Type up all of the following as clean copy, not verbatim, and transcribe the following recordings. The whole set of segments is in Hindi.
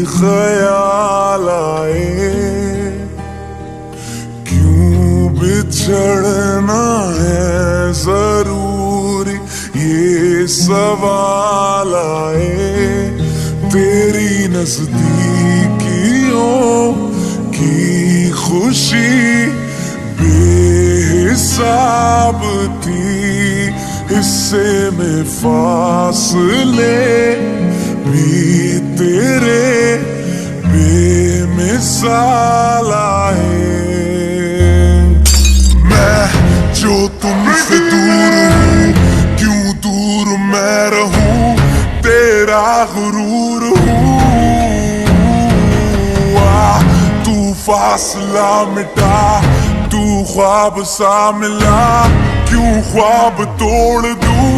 ख्याल आए, क्यों बिछड़ना है जरूरी ये सवाल आए। तेरी नजदीकियों की खुशी बेहिसाब थी, हिस्से में फासले भी तेरे बेमिसाल आए। मैं जो तुमसे दूर हूँ, क्यों दूर मैं रहूं, तेरा गुरूर हूँ। तू फासला मिटा, तू ख्वाब सा मिला, क्यों ख्वाब तोड़ दूं।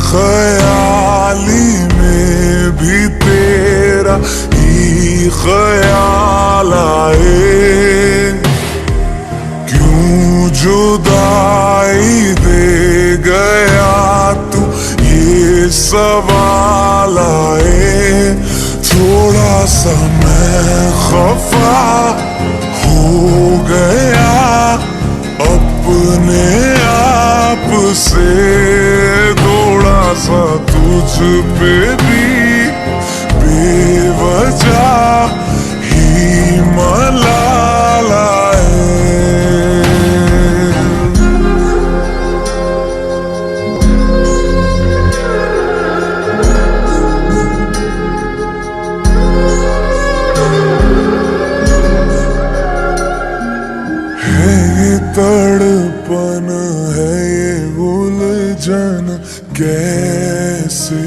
ख्याली में भी तेरा ही ख्याल आए, क्यों जुदाई दे गया तू ये सवाल आए। थोड़ा सा मैं खफा हो गया अपने आप से, थोड़ा सा तुझ पे भी बेवजह ही मलाल आए। है तड़पन है ये उलझन, कैसे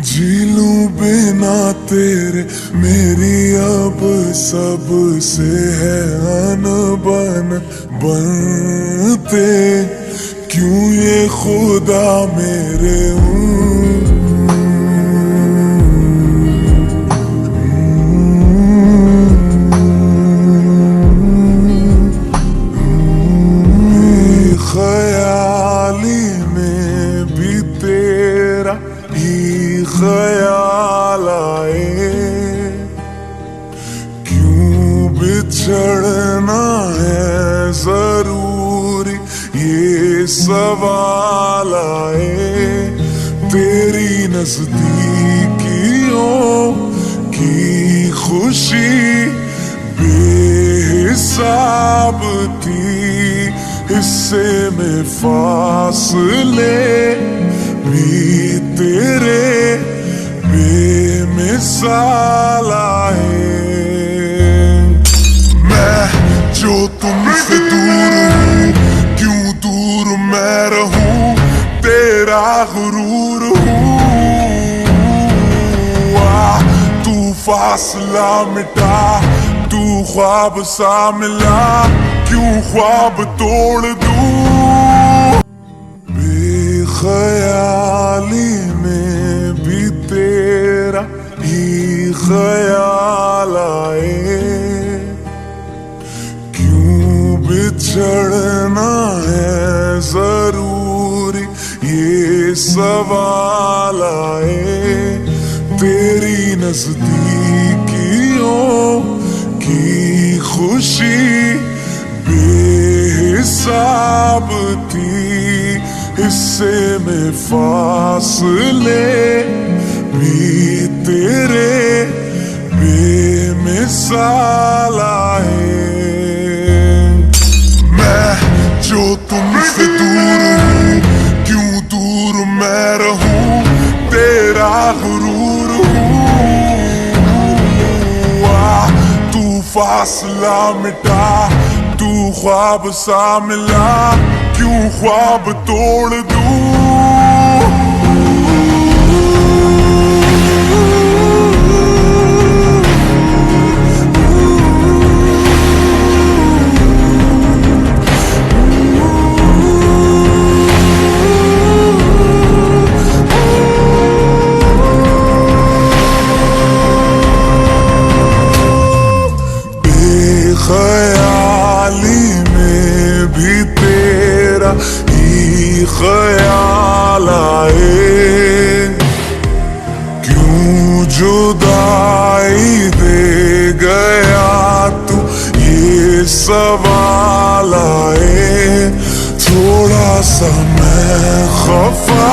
जी लूं बिना तेरे, मेरी अब सबसे है अनबन। बनते क्यों ये खुदा मेरे ख्याली में भी तेरा ही ख्याल आए, क्यों बिछड़ना है जरूरी ये सवाल आए। तेरी नजदीकियों की खुशी बेहिसाब थी, हिस्से में फासले भी तेरे बेमिसाल आए। मैं जो तुमसे दूर हूँ, क्यों दूर मैं रहूं, तेरा गुरूर हूँ। तू फासला मिटा, तू ख्वाब सा मिला, क्यों ख्वाब तोड़ दूं। बेख्याली में भी तेरा ही ख्याल आए, क्यों बिछड़ना है जरूरी ये सवाल आए। तेरी नजदीकियों की खुशी बेहिसाब थी, हिस्से में फासले भी तेरे बेमिसाल आए। मैं जो तुमसे दूर हूँ, क्यों दूर मैं रहूं, तेरा गुरूर हूँ। तू फासला मिटा, तू ख्वाब सा मिला, क्यों ख्वाब तोड़ दूं। ही ख्याल आए, क्यों जुदाई दे गया तू, ये सवाल आए। थोड़ा सा मैं खफा